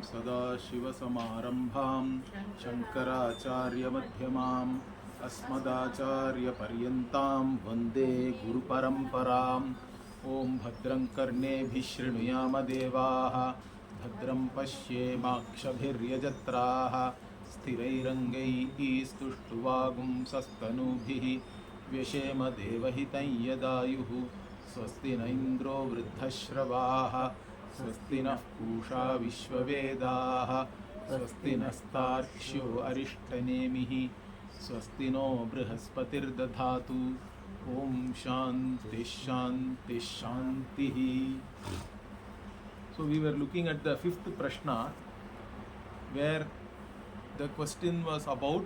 सदाशिवसमारम्भां शङ्कराचार्यमध्यमाम् अस्मदाचार्यपर्यन्तां वन्दे गुरुपरम्पराम्। ॐ भद्रं कर्णेभिः शृणुयाम देवाः, भद्रं पश्येमाक्षभिर्यजत्राः, स्थिरैरङ्गैः स्तुष्टुवागुंसस्तनूभिः व्यशेम देवहितं यदायुः। स्वस्ति न इन्द्रो वृद्धश्रवाः, स्वस्ति नः पूषा विश्ववेदाः, स्वस्ति नस्तार्क्ष्यो अरिष्टनेमिः, स्वस्ति नो बृहस्पतिर्दधातु। ओम शांति शांति शांति। So we were looking at the fifth Prashna, where the question was about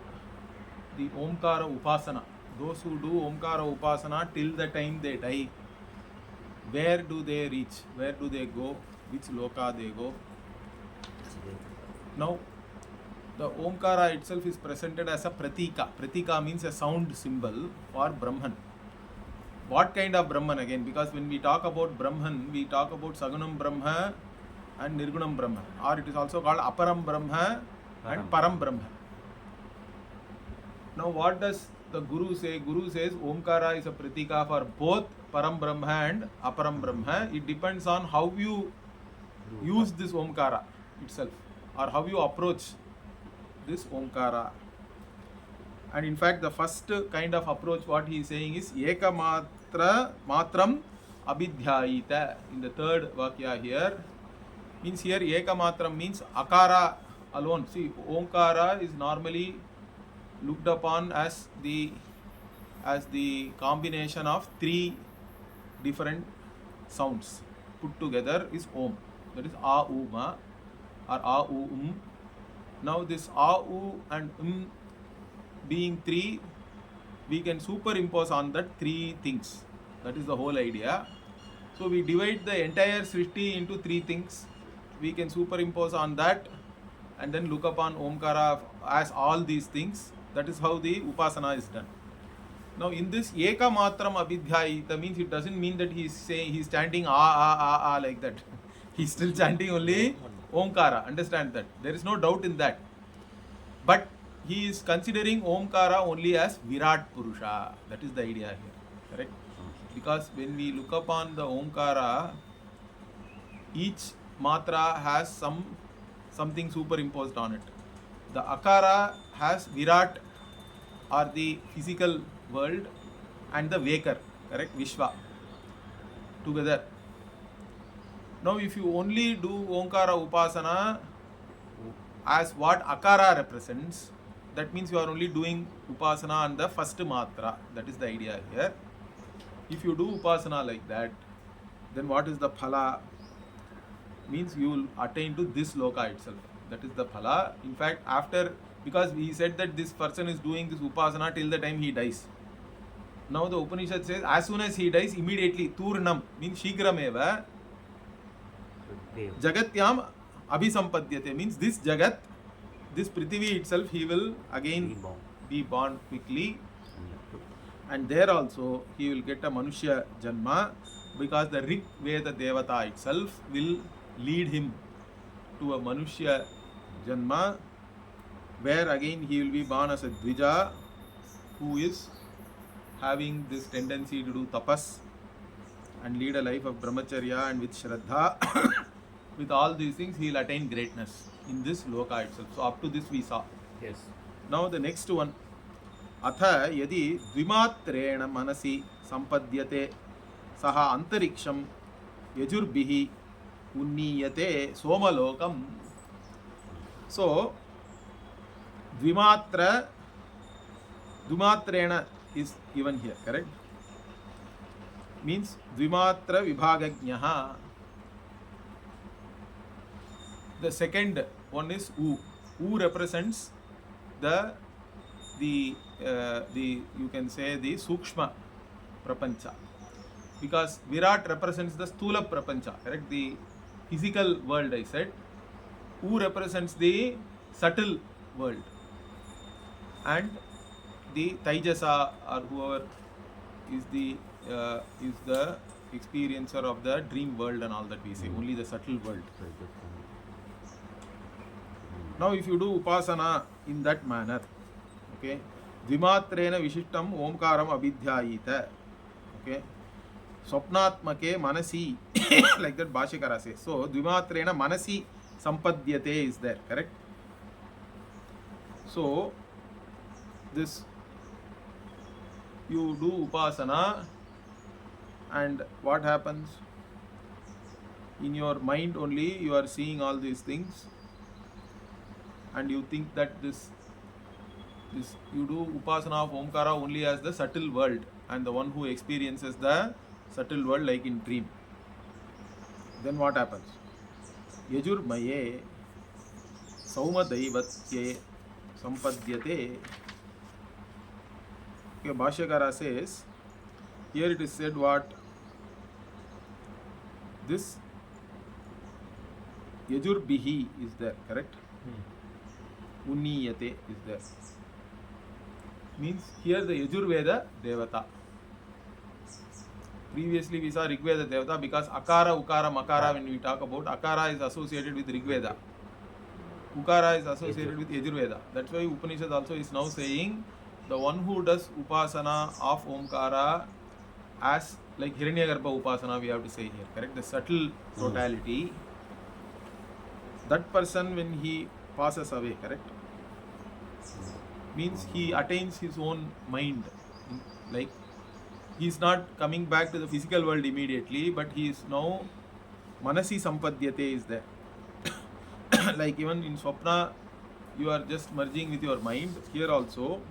the Omkara Upasana. Those who do Omkara Upasana till the time they die, where do they reach? Where do they go? Which loka they go? Now, the Omkara itself is presented as a pratika. Pratika means a sound symbol for Brahman. What kind of Brahman again? Because when we talk about Brahman, we talk about Sagunam Brahma and Nirgunam Brahma, or it is also called Aparam Brahma and Param Brahma. Now, what does the Guru say? Guru says Omkara is a pratika for both Param Brahma and Aparam Brahma. It depends on how you use this Omkara itself, or how you approach this Omkara. And in fact, the first kind of approach, what he is saying is Eka Matram Abhidhyayita. In the third Vakya here, means here Eka Matram means Akara alone. See, Omkara is normally looked upon as the combination of three different sounds put together is Om. That is A U Ma or A U Now this A U and being three, we can superimpose on that three things. That is the whole idea. So we divide the entire Srishti into three things. We can superimpose on that and then look upon Omkara as all these things. That is how the Upasana is done. Now in this Eka Matram Abhidhyayita means it doesn't mean that he is saying he is chanting ah like that. He is still chanting only Omkara. Understand that. There is no doubt in that. But he is considering Omkara only as Virat Purusha. That is the idea here. Correct? Because when we look upon the Omkara, each matra has something superimposed on it. The Akara has Virat or the physical world and the Vekar, correct? Vishwa together. Now if you only do Omkara Upasana as what Akara represents, that means you are only doing Upasana on the first matra. That is the idea here. If you do Upasana like that, then what is the phala? Means you will attain to this loka itself. That is the phala. In fact, after, because we said that this person is doing this Upasana till the time he dies. Now the Upanishad says, as soon as he dies, immediately, Turnam, means Shigrameva, Jagatyam Abhisampadhyate, means this Jagat, this Prithvi itself, he will again be born quickly. And there also, he will get a Manushya Janma, because the Rik Veda Devata itself will lead him to a Manushya Janma, where again he will be born as a Dvija, who is having this tendency to do tapas and lead a life of brahmacharya, and with Shraddha, with all these things, he will attain greatness in this loka itself. So up to this we saw. Yes. Now the next one. Atha yadi dvimatrena manasi sampadhyate saha antariksham yajurbihi unniyate somalokam. So dvimatrena is given here, correct? Means dvimatra vibhagajnaha. The second one is U. U represents the you can say the Sukshma Prapancha, because Virat represents the Sthula Prapancha, correct? The physical world, I said. U represents the subtle world, and the Taijasa, or whoever is the experiencer of the dream world and all that we say, only the subtle world. Now if you do upasana in that manner, okay, dvimatrena vishishtam omkaram abhidhyayita, okay, swapnatmake manasi, like that Bhashyakara says. So dvimatrena manasi sampadyate is there, correct? So this, you do upasana, and what happens? In your mind only you are seeing all these things, and you think that this you do upasana of Omkara only as the subtle world, and the one who experiences the subtle world like in dream. Then what happens? Yajurmaye Saumadaivatye Sampadyate. Okay, Bhashyakara says, here it is said what? This Yajurbihi is there, correct? Unniyate is there. Means here the Yajurveda Devata. Previously we saw Rigveda Devata because Akara, Ukara, Makara, when we talk about Akara is associated with Rigveda. Ukara is associated with Yajurveda. That's why Upanishad also is now saying the one who does Upasana of Omkara as like Hiranyagarbha Upasana, we have to say here, correct? The subtle totality. That person when he passes away, correct? Means he attains his own mind. Like he is not coming back to the physical world immediately, but he is now Manasi Sampadyate is there. Like even in Swapna, you are just merging with your mind. Here also.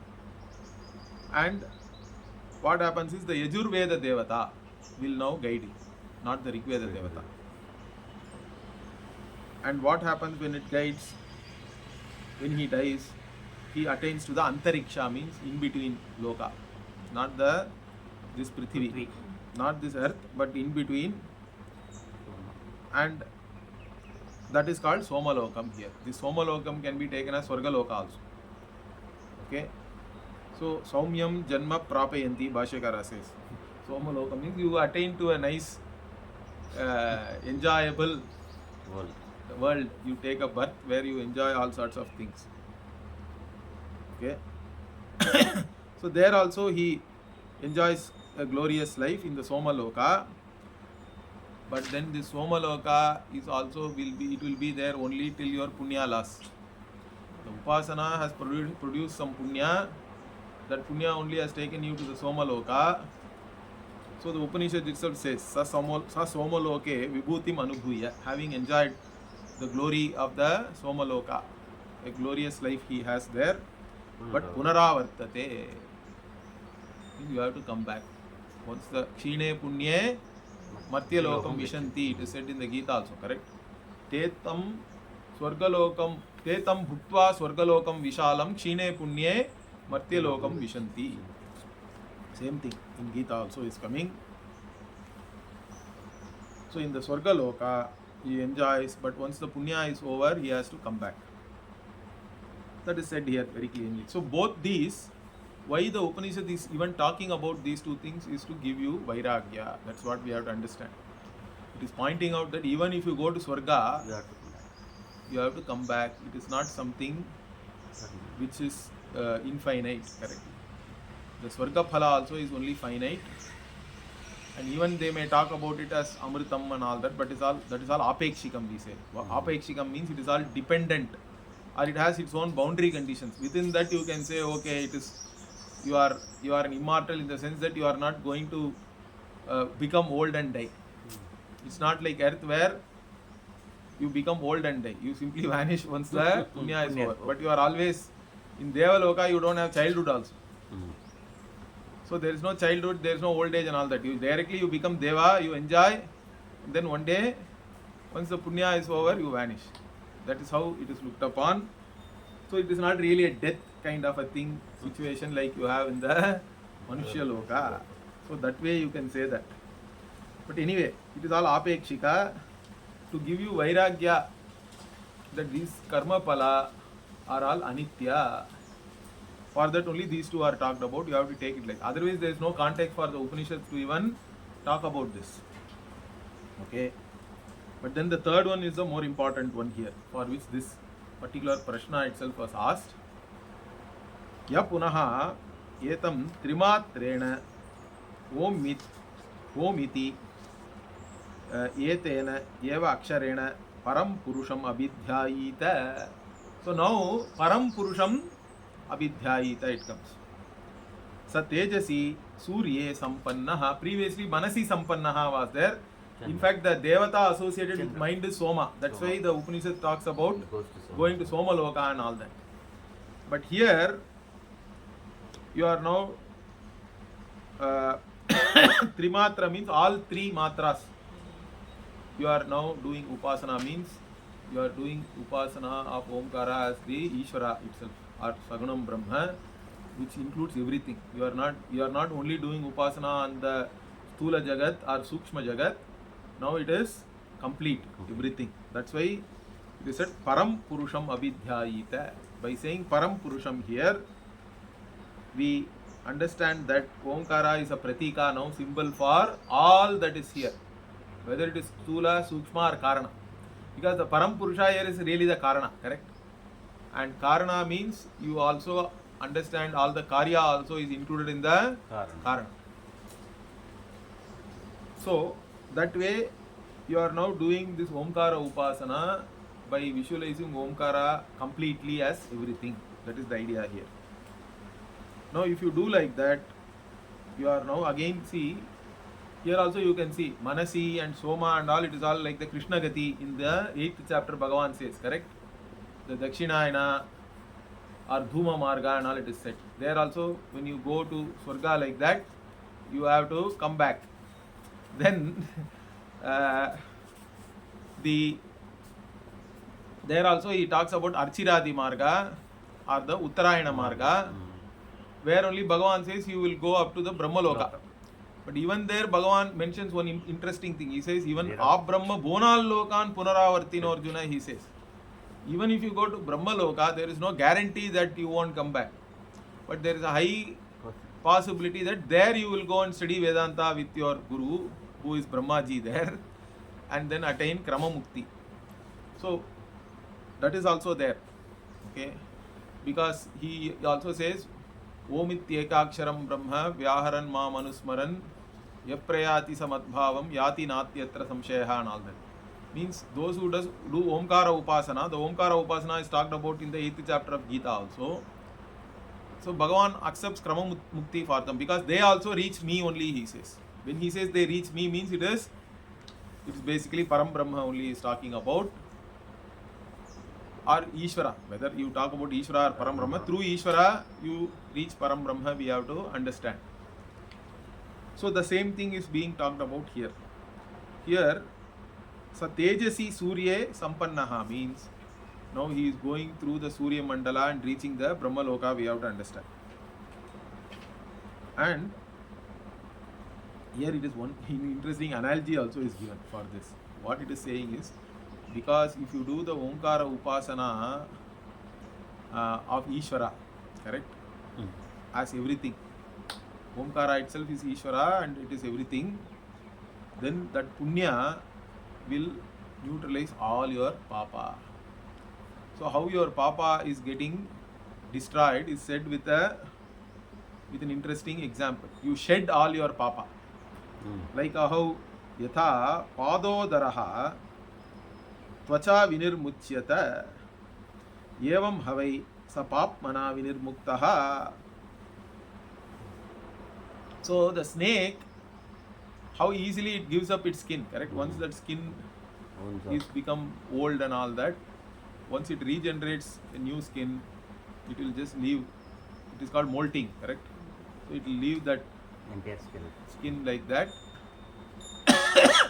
And what happens is the Yajurveda Devata will now guide you, not the Rigveda Devata. And what happens when it guides? When he dies, he attains to the Antariksha, means in between Loka. Not this Prithvi, not this earth, but in between. And that is called Somalokam here. This Somalokam can be taken as Swargaloka also. Okay. So Saumyam Janma Prapayanti, Bhashyakara says. Somalokam means you attain to a nice, enjoyable world. You take a birth where you enjoy all sorts of things. Okay. So there also he enjoys a glorious life in the Somaloka. But then this Somaloka is also it will be there only till your punya lasts. The Upasana has produced some punya. That punya only has taken you to the Somaloka. So the Upanishad itself says, Sa Somaloke Vibhutim Anubhuya, having enjoyed the glory of the Somaloka, a glorious life he has there. But Punaravartate, you have to come back. Once the Kshine Punye Martya Lokam Vishanti, it is said in the Gita also, correct? Tetam Swargalokam, Tetam Bhutva Swargalokam Vishalam Kshine Punye Martya Lokam Vishanti. Same thing in Gita also is coming. So in the Swargaloka, he enjoys, but once the punya is over, he has to come back. That is said here very clearly. So both these, why the Upanishad is even talking about these two things is to give you Vairagya. That's what we have to understand. It is pointing out that even if you go to Swarga, you have to come back. It is not something which is infinite, correct? The Swarga Phala also is only finite. And even they may talk about it as Amritam and all that, but that is all Apekshikam, we say. Apekshikam means it is all dependent, or it has its own boundary conditions. Within that you can say, okay, it is you are an immortal in the sense that you are not going to become old and die. It's not like earth where you become old and die. You simply vanish once the punya is over. But you are always in Devaloka, you don't have childhood also. So there is no childhood, there is no old age and all that. You become Deva, you enjoy, and then one day, once the punya is over, you vanish. That is how it is looked upon. So it is not really a death kind of a thing, situation like you have in the Manushya Loka. So that way you can say that. But anyway, it is all Apekshika to give you Vairagya that these Karma Phala are all Anitya. For that only these two are talked about. You have to take it like. Otherwise there is no context for the Upanishads to even talk about this. Okay. But then the third one is the more important one here, for which this particular Prashna itself was asked. Ya punaha etam trimatrena om iti etena eva aksharena param purusham abhidhyayita. So now param purusham abhidhyayita it comes. Sa tejasi surye sampannaha. Previously manasi sampannaha was there. In fact, the devata associated with mind is Soma. That's why the Upanishad talks about going to Soma Loka and all that. But here you are now Trimatra means all three matras. You are now doing Upasana, means you are doing Upasana of Omkara as the Ishvara itself, or Sagunam Brahma, which includes everything. You are not only doing Upasana on the Sthula Jagat or Sukshma Jagat. Now it is complete, everything. That's why it is said Param Purusham Abhidhyayita. By saying Param Purusham here, we understand that Omkara is a pratika, now symbol for all that is here, whether it is Sthula, Sukshma or Karana. Because the Param Purusha here is really the Karana, correct? And Karana means you also understand all the Karya also is included in the Karana. So that way you are now doing this Omkara Upasana by visualizing Omkara completely as everything. That is the idea here. Now if you do like that, you are now again see, here also you can see Manasi and Soma and all, it is all like the Krishna Gati in the 8th chapter Bhagavan says, correct? The Dakshinayana or Dhuma Marga and all it is said. There also when you go to Swarga like that, you have to come back. Then there also he talks about Archiradi Marga or the Uttarayana Marga, where only Bhagavan says you will go up to the Brahmaloka. But even there Bhagavan mentions one interesting thing. He says even Abrahma Bonal Lokan Punaravartino Arjuna, he says. Even if you go to Brahmaloka, there is no guarantee that you won't come back. But there is a high possibility that there you will go and study Vedanta with your Guru, who is Brahmaji there, and then attain Krama Mukti. So that is also there. Okay? Because he also says, Omityekaksharam Brahma Vyaharan Ma Manusmaran Yaprayati Samadbhavam Yati Natyatra Samshayaha and all that. Means those who do Omkara Upasana, the Omkara Upasana is talked about in the 8th chapter of Gita also. So Bhagavan accepts Krama Mukti for them because they also reach me only, he says. When he says they reach me, means it is basically Param Brahma only he is talking about, or Ishvara. Whether you talk about Ishvara or Param Brahma, through Ishvara you reach Param Brahma, we have to understand. So the same thing is being talked about here. Here, Sa Tejasi Surye Sampannaha means now he is going through the Surya Mandala and reaching the Brahma Loka, we have to understand. And here it is one interesting analogy also is given for this. What it is saying is, because if you do the Omkara Upasana of Ishvara, correct? As everything. Omkara itself is Ishvara and it is everything. Then that Punya will neutralize all your Papa. So how your Papa is getting destroyed is said with an interesting example. You shed all your Papa. Like how Yatha Padodaraha Tvacha Vinirmuchyata Yevam Havai Sapapmana Vinirmuktaha. So the snake, how easily it gives up its skin, correct? Once that skin is become old and all that, once it regenerates a new skin, it will just leave. It is called molting, correct? So it will leave that entire skin like that.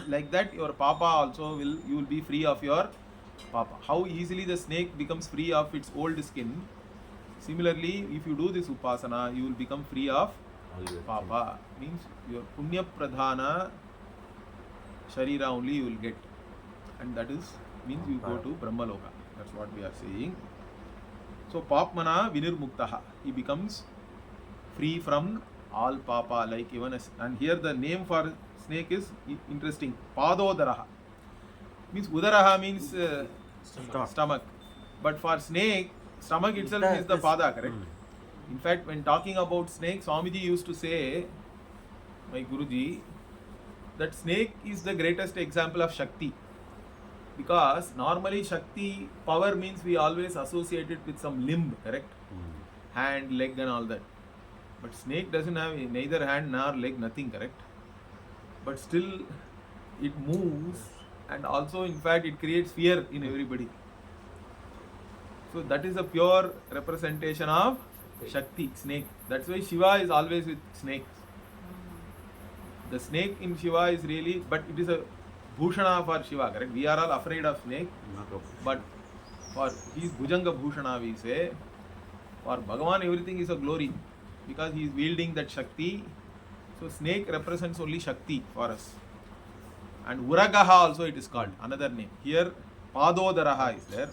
Like that, your Papa also you will be free of your Papa. How easily the snake becomes free of its old skin. Similarly, if you do this Upasana, you will become free of Papa. Means your Punya Pradhana Sharira only you will get. And that is means you go to Brahmaloka. That's what we are saying. So Papmana Vinirmuktaha. He becomes free from all Papa, like even as, and here the name for snake is interesting. Padodaraha. Means Udaraha means stomach. But for snake, stomach itself is the pada, correct? In fact, when talking about snake, Swamiji used to say, my Guruji, that snake is the greatest example of Shakti. Because normally Shakti, power means we always associate it with some limb, correct? Hand, leg and all that. But snake doesn't have neither hand nor leg, nothing, correct? But still it moves, and also in fact it creates fear in everybody. So that is a pure representation of Shakti, snake. That's why Shiva is always with snakes. The snake in Shiva is really, but it is a Bhushana for Shiva, correct? We are all afraid of snake, but for his Bhujanga Bhushana we say, for Bhagavan everything is a glory, because he is wielding that Shakti. So snake represents only Shakti for us. And Uragaha also it is called, another name. Here Padodaraha is there.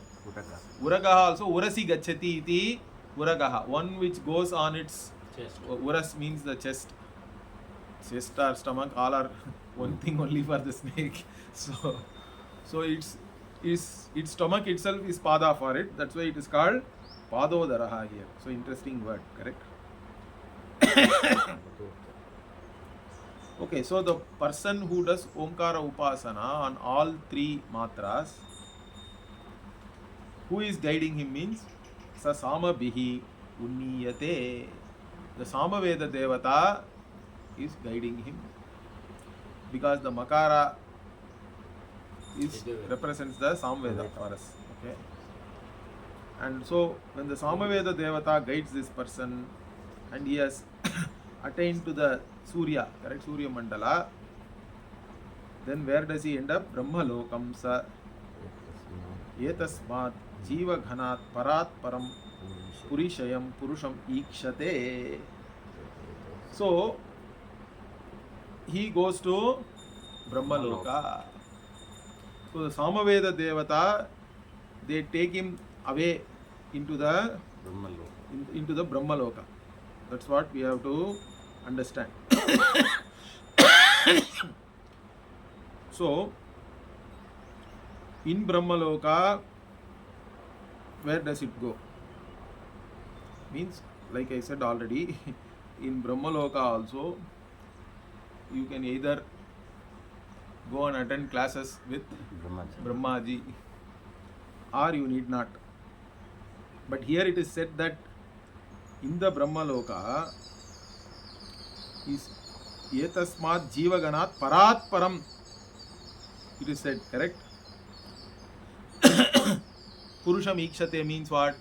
Uragaha also, Urasi Gachati iti Uragaha, one which goes on its chest. Uras means the chest. Chest or stomach, all are one thing only for the snake. So its stomach itself is pada for it. That's why it is called Padodaraha here. So interesting word, correct? Okay, so the person who does Omkara Upasana on all three matras, who is guiding him means Sa Sama Bihi Unniyate. The Samaveda Devata is guiding him, because the Makara represents the Samveda for us. Okay? And so when the Samaveda Devata guides this person and he has attained to the Surya, correct, Surya Mandala, then where does he end up? Brahma Lokam sa etasmat jiva ghanat parat param purishayam purusham ikshate. So he goes to Brahma Loka. So the Samaveda Devata, they take him away into the Brahma Loka. That's what we have to understand. So in Brahma Loka, where does it go? Means, like I said already, in Brahma Loka also, you can either go and attend classes with Brahmaji, or you need not. But here it is said that in the Brahma Loka is etasmat jiva ganat parat param. It is said, correct? Purusham ikshate means what?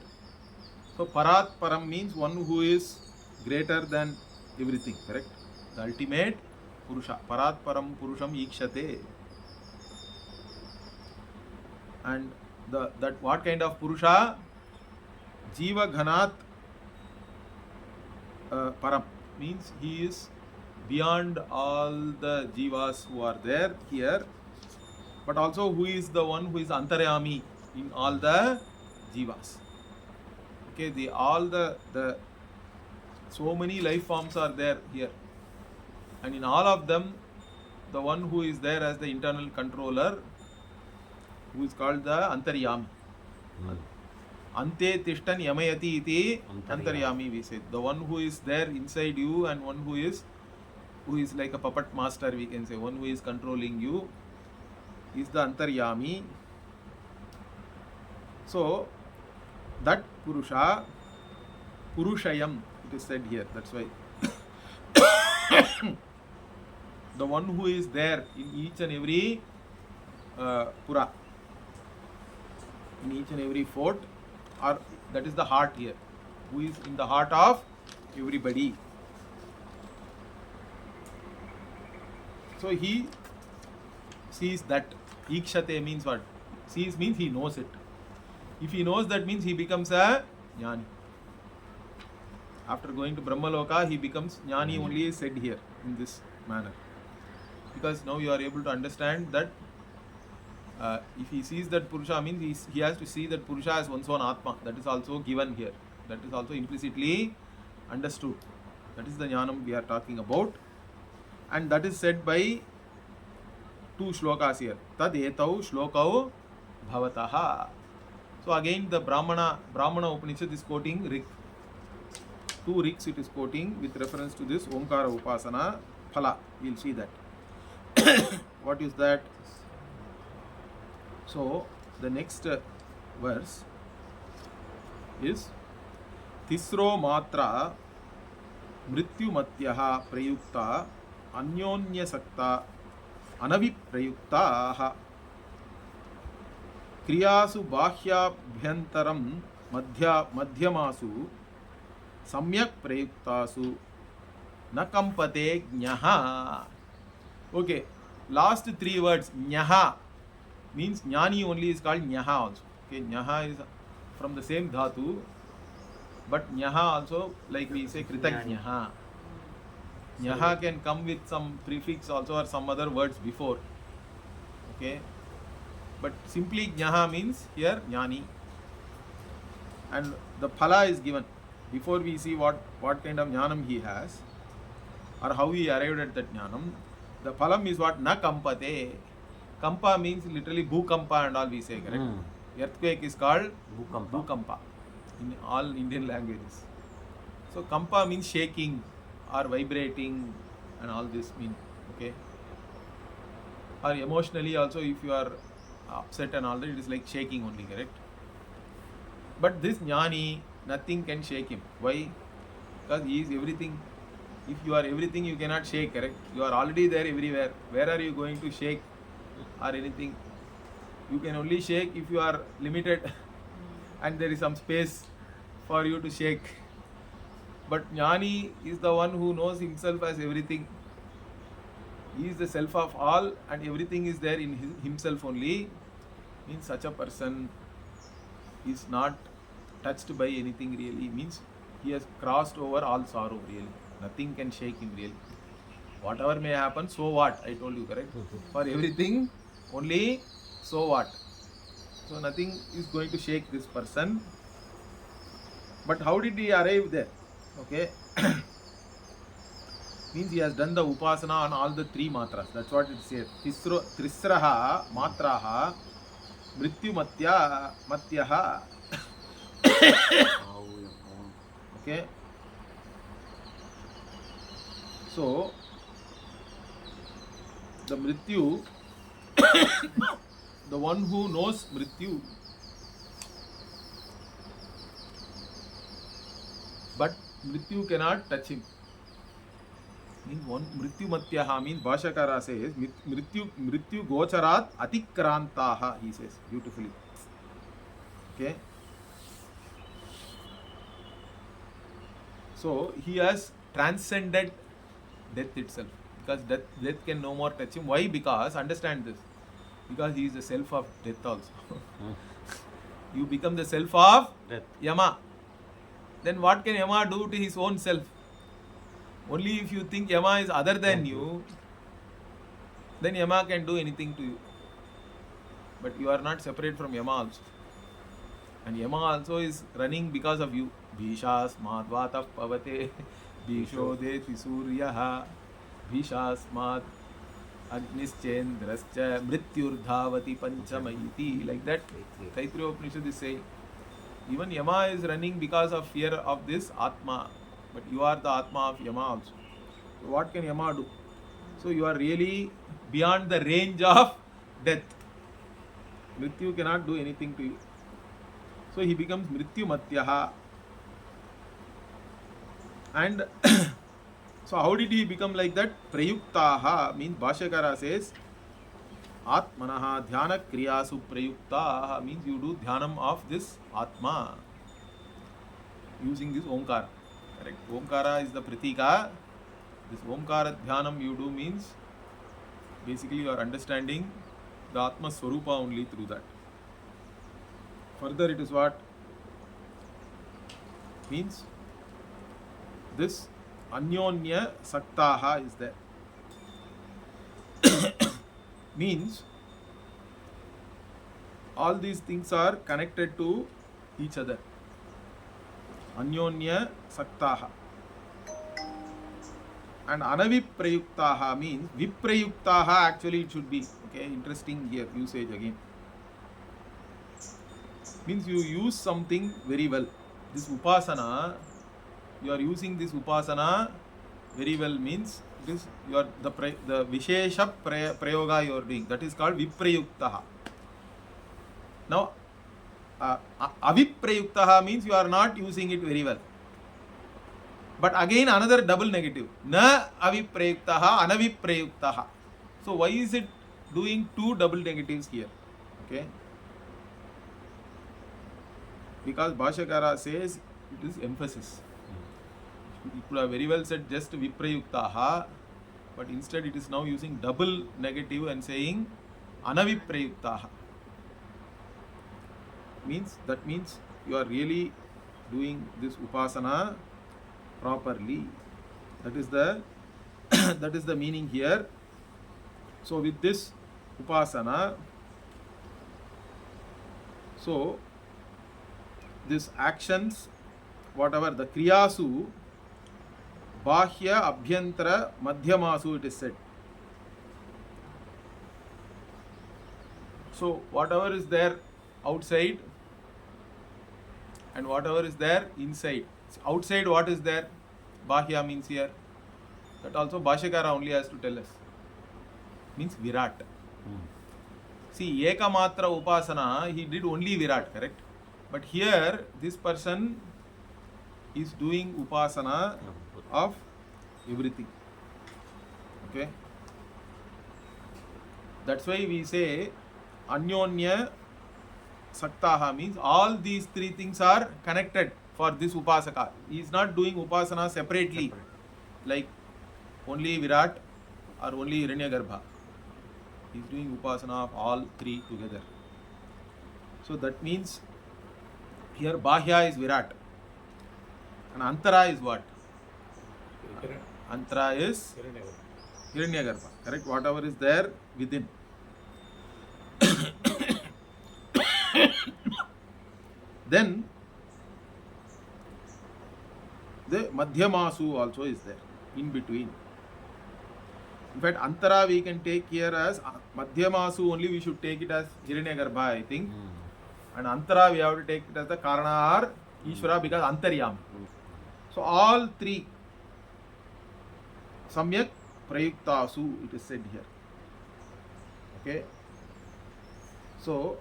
So parat param means one who is greater than everything, correct? The ultimate Purusha. Parat param purusham ikshate. And that what kind of Purusha? Jiva ghanat param means he is beyond all the jivas who are there here, but also who is the one who is antaryami in all the jivas. Okay, all the so many life forms are there here, and in all of them, the one who is there as the internal controller, who is called the antaryami. Ante tishtan yamayati iti antaryami, we say. The one who is there inside you, and one who is like a puppet master, we can say. One who is controlling you is the antaryami. So that Purusha, Purushayam, it is said here. That's why the one who is there in each and every Pura, in each and every fort, or that is the heart here, who is in the heart of everybody. So he sees that. Ikshate means what? Sees means he knows it. If he knows, that means he becomes a jnani. After going to Brahma Loka, he becomes jnani, only is said here in this manner. Because now you are able to understand that if he sees that Purusha, means he has to see that Purusha as one's own Atma. That is also given here. That is also implicitly understood. That is the jnanam we are talking about. And that is said by two shlokas here. Tad etau shlokau bhavataha. So again the Brahmana Upanishad is quoting Rik. 2 Riks it is quoting with reference to this Omkara Upasana Phala. We'll see that. What is that? So the next verse is Tisro Matra Mrityumatyaha Prayukta Anyonya Sakta Anaviprayuktaha Kriyasu Bahyabhyantaram Madhyamasu Samyak Prayuktasu Nakampate Jnaha. Okay, last 3 words Jnaha means Jnani only is called Jnaha also. Okay, Jnaha is from the same dhatu, but Jnaha also, like we say Kritajnaha. Jnaha can come with some prefix also or some other words before. Okay, but simply Jnaha means here Jnani, and the Phala is given. Before we see what kind of Jnanam he has or how he arrived at that Jnanam, the Phalam is what? Na Kampate. Kampa means literally Bhukampa and all we say, correct? Earthquake is called Bhukampa in all Indian languages. So Kampa means shaking or vibrating and all this mean, okay? Or emotionally also, if you are upset and all that, it is like shaking only, correct? But this Jnani, nothing can shake him. Why? Because he is everything. If you are everything, you cannot shake, correct? You are already there everywhere. Where are you going to shake or anything? You can only shake if you are limited and there is some space for you to shake. But Jnani is the one who knows himself as everything. He is the self of all and everything is there in himself only. Means such a person is not touched by anything really. Means he has crossed over all sorrow really. Nothing can shake him really. Whatever may happen, so what? I told you, correct? For everything, only so what? So nothing is going to shake this person. But how did he arrive there? Okay. Means he has done the upasana on all the 3 matras. That's what it says. Trisraha matraha Mrityu-matyaha. Okay. So, the Mrityu, the one who knows Mrityu, but Mrityu cannot touch him. Means one Mrityu-matyaha means Bhashakara says Mrityu gocharat atikrantaha, he says beautifully. Okay. So he has transcended death itself, because death can no more touch him. Why? Because, understand this, because he is the self of death also. You become the self of death. Yama. Then what can Yama do to his own self? Only if you think Yama is other than you, then Yama can do anything to you. But you are not separate from Yama also. And Yama also is running because of you. Bhishasmad vatah pavate Bhishodeti suryaha Bhishasmad agnischendrascha mrityurdhavati panchamayiti. Like that, Taittiriya Upanishad is saying. Even Yama is running because of fear of this Atma. But you are the Atma of Yama also. So what can Yama do? So you are really beyond the range of death. Mrityu cannot do anything to you. So he becomes Mrityu-matyaha. And so how did he become like that? Prayuktaha means Bhashakara says Atmanaha dhyana kriyasu prayuktaha means you do dhyanam of this Atma using this Omkara. Correct. Omkara is the pratika. This Omkara dhyanam you do means basically you are understanding the Atma Swarupa only through that. Further it is what? Means this Anyonya Saktaha is there. Means all these things are connected to each other. Anyonya Saktaha. And Anaviprayuktaha means Viprayuktaha actually it should be. Okay, interesting here usage again. Means you use something very well. This upasana, you are using this upasana very well, means it is your the vishesha prayoga you are doing. That is called viprayuktaha. Now, aviprayuktaha means you are not using it very well. But again, another double negative. Na aviprayuktaha, anaviprayuktaha. So why is it doing two double negatives here? Okay. Because Bhashyakara says it is emphasis. It could have very well said just viprayuktaha, but instead it is now using double negative and saying anaviprayuktaha. That means you are really doing this upasana properly. That is the that is the meaning here. So with this upasana, so these actions, whatever the kriyasu, bahya, abhyantara, madhyamasu, it is said. So whatever is there outside and whatever is there inside. Outside what is there? Bahya means here. That also Bhashyakara only has to tell us. Means Virat. See, Ekamatra Upasana, he did only Virat, correct? But here, this person is doing Upasana of everything. Okay? That's why we say Anyonya Saktaha, means all these three things are connected for this Upasaka. He is not doing Upasana separately, like only Virat or only Hiranyagarbha. He is doing Upasana of all three together. So that means here Bahya is Virat and Antara is what? Antara is Hiranyagarbha, correct? Whatever is there within. Then the Madhyamasu also is there in between. In fact, Antara we can take here as Madhyamasu only, we should take it as Hiranyagarbha, I think. And Antara we have to take it as the Karana or Ishvara because Antaryam. So all three Samyak Prayuktasu, it is said here. Okay. So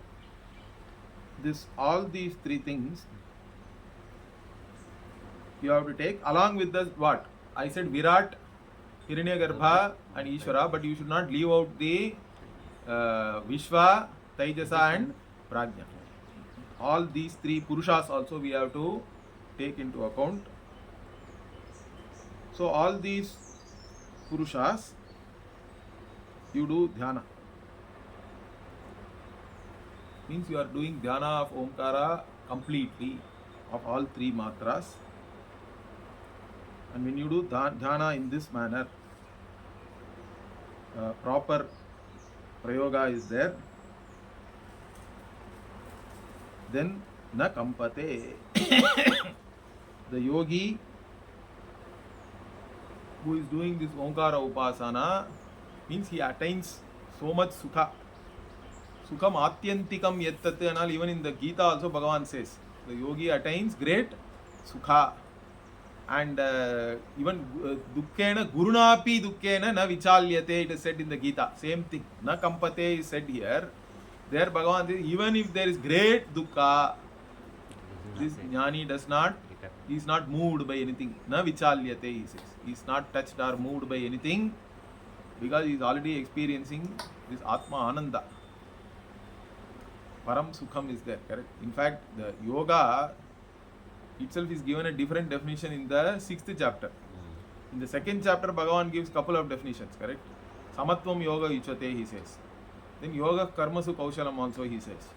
all these three things you have to take along with the what? I said Virat, Hiranyagarbha and Ishvara, but you should not leave out the Vishwa, Taijasa and Prajna. All these three Purushas also we have to take into account. So all these Purushas, you do Dhyana. Means you are doing Dhyana of Omkara completely, of all three matras. And when you do Dhyana in this manner, proper Prayoga is there, then na kampate. The yogi who is doing this Omkara Upasana means he attains so much Sukha. Sukham Atyantikam Yettate, and all, even in the Gita also Bhagavan says the yogi attains great Sukha. And even Dukkena Gurunapi Dukkena na Vichalyate, it is said in the Gita. Same thing. Na Kampate is said here. There Bhagavan says, even if there is great Dukkha, this Jnani does not, he is not moved by anything. Na Vichalyate, he says. He is not touched or moved by anything because he is already experiencing this Atma Ananda. Param Sukham is there, correct? In fact, the yoga itself is given a different definition in the 6th chapter. In the 2nd chapter, Bhagavan gives couple of definitions, correct? Samatvam yoga uchate, he says. Then yoga karmasu kaushalam also, he says.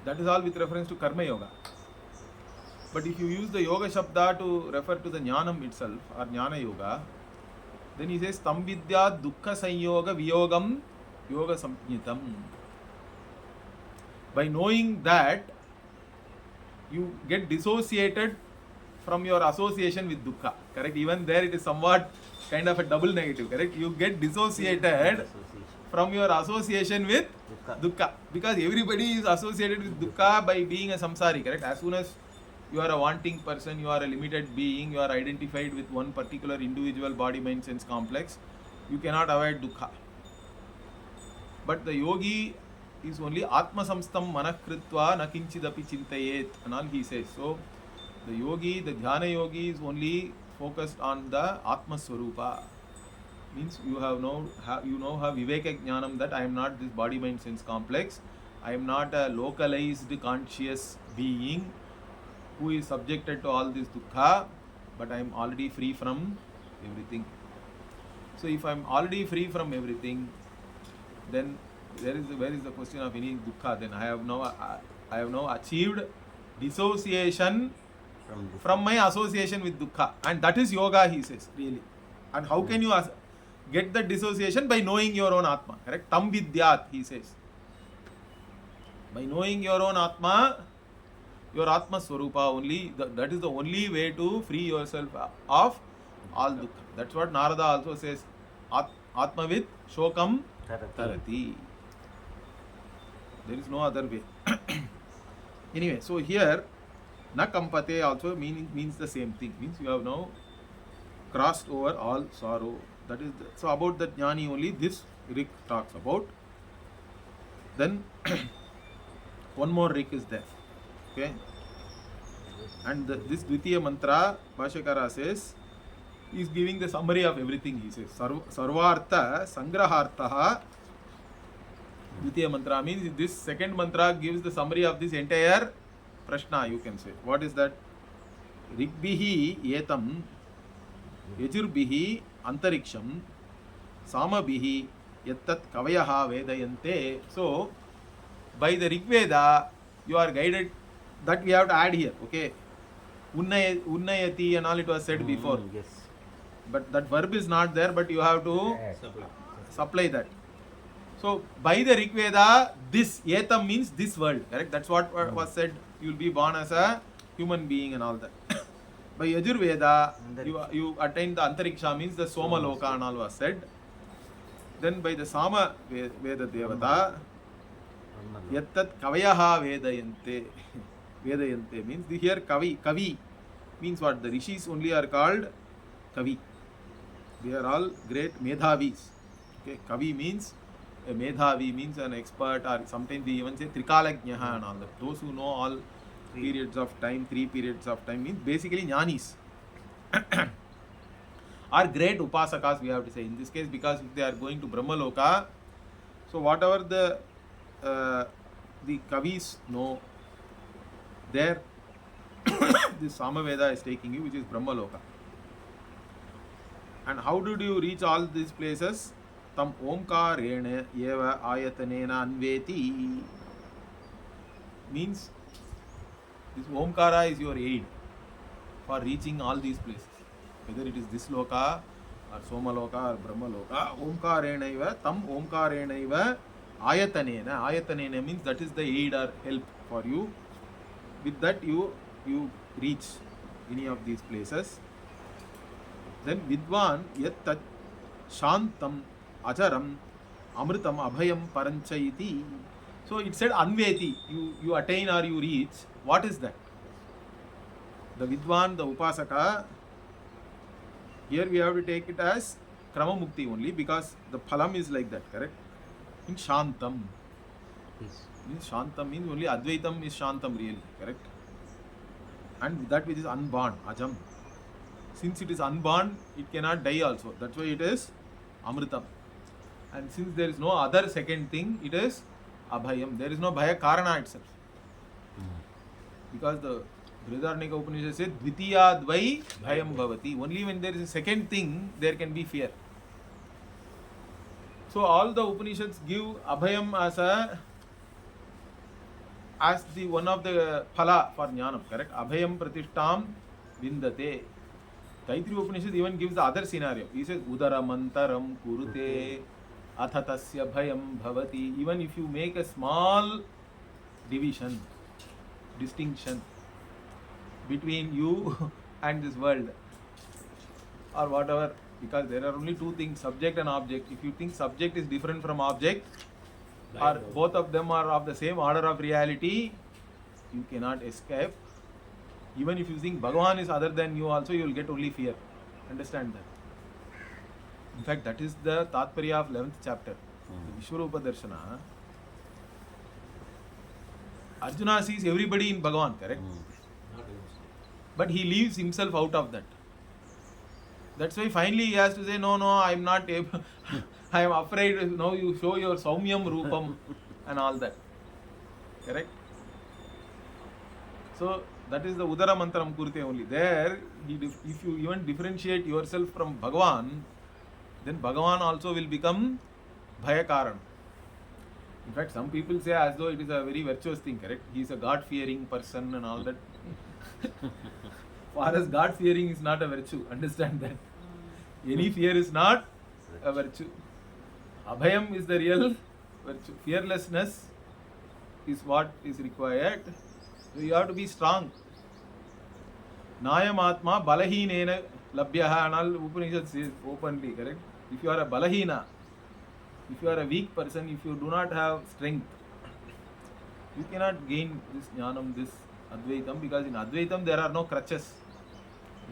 That is all with reference to karma yoga. But if you use the yoga shabda to refer to the jnanam itself, or jnana yoga, then he says tam vidya dukkha sanyoga viyogam yoga samjnitam. By knowing that, you get dissociated from your association with dukkha, correct? Even there it is somewhat kind of a double negative, correct? You get dissociated From your association with dukkha. Because everybody is associated with dukkha by being a samsari, correct? As soon as you are a wanting person, you are a limited being, you are identified with one particular individual body, mind, sense complex, you cannot avoid dukkha. But the yogi is only atma samstam manakritva na kinchidapi chintayet, and all he says. So the yogi, the dhyana yogi is only focused on the atma swarupa. Means you have viveka jnanam that I am not this body mind sense complex, I am not a localized conscious being who is subjected to all this dukkha, but I am already free from everything. So if I am already free from everything, then where is the question of any dukkha? Then I have now achieved dissociation from my association with dukkha, and that is yoga, he says, really. And how can you get the dissociation? By knowing your own atma, correct? Tam vidyat, he says. By knowing your own atma, your atma swarupa only, that is the only way to free yourself of all dukkha. That's what Narada also says, atmavid shokam tarati. There is no other way. Anyway, so here na kampate also means the same thing. Means you have now crossed over all sorrow. That is so about the jnani only this rik talks about. Then one more rik is there. Okay, and this Dvitiya mantra, Bhashyakara says, he is giving the summary of everything. He says sarvartha sangrahartaha. Dvitiya mantra means this second mantra gives the summary of this entire prashna, you can say. What is that? Rigbihi yetam yajurbihi antariksham samabihi yattat kavayaha vedayante. So by the Rigveda you are guided. That we have to add here, okay? Unnayati and all it was said before. Yes. But that verb is not there, but you have to supply that. So by the Rigveda, this yetam means this world, correct? That's what was said. You will be born as a human being and all that. By Yajurveda, you attain the Antariksha means the Soma Loka and all was said. Then by the Sama Veda Devata, Yattat Kavayaha Vedayante. Vedayante means here Kavi means what? The rishis only are called Kavi. They are all great Medhavis. Okay, Kavi means a Medhavi, means an expert, or sometimes they even say Trikalajnaha and all that. Those who know all periods of time, 3 periods of time, means basically jnanis. Are great upasakas, we have to say in this case, because if they are going to Brahmaloka, so whatever the Kavis know, there this Samaveda is taking you, which is Brahmaloka. And how did you reach all these places? Tam omkarena eva ayatanena anveti. Means this omkara is your aid for reaching all these places. Whether it is this loka or Somaloka or Brahmaloka, omkarena eva, tam omkarena eva ayatanena. Ayatanena means that is the aid or help for you. With that you reach any of these places. Then Vidwan yat tat shantam acharam amritam abhayam paranchayiti. So it said anveti, you attain or you reach. What is that? The Vidwan, the Upasaka, here we have to take it as Krama Mukti only, because the phalam is like that, correct? In Shantam. Yes. Means Shantam means only Advaitam is Shantam really, correct? And that which is unborn, Ajam. Since it is unborn, it cannot die also. That's why it is Amritam. And since there is no other second thing, it is Abhayam. There is no Bhaya Karana itself. Because the Brihadaranyaka Upanishad says, Dvitiya Dvai Bhayam Bhavati. Only when there is a second thing, there can be fear. So all the Upanishads give Abhayam as the one of the phala for jnanam, correct? Abhayam pratishtam vindate. Taittiriya Upanishad even gives the other scenario. He says, Udara mantaram kurute athatasya bhayam bhavati. Even if you make a small division, distinction between you and this world, or whatever Because there are only two things, subject and object. If you think subject is different from object, or both of them are of the same order of reality, you cannot escape. Even if you think Bhagavan is other than you also, you will get only fear. Understand that. In fact, that is the Tatparya of 11th chapter. The Vishwarupa Darshana. Arjuna sees everybody in Bhagavan, correct? But he leaves himself out of that. That's why finally he has to say, no, I am not able, I am afraid, now you show your Saumyam Rupam and all that. Correct? So, that is the Udara Mantram Kurte only. There, if you even differentiate yourself from Bhagavan, then Bhagavan also will become Bhayakaran. In fact, some people say as though it is a very virtuous thing, correct? He is a God-fearing person and all that. For us, God-fearing is not a virtue. Understand that. Any fear is not a virtue. Abhayam is the real virtue. Fearlessness is what is required. So you have to be strong. Nayam Atma Balahinena Labhyaha and all Upanishad says openly, correct? If you are a Balahina, if you are a weak person, if you do not have strength, you cannot gain this Jnanam, this Advaitam, because in Advaitam there are no crutches.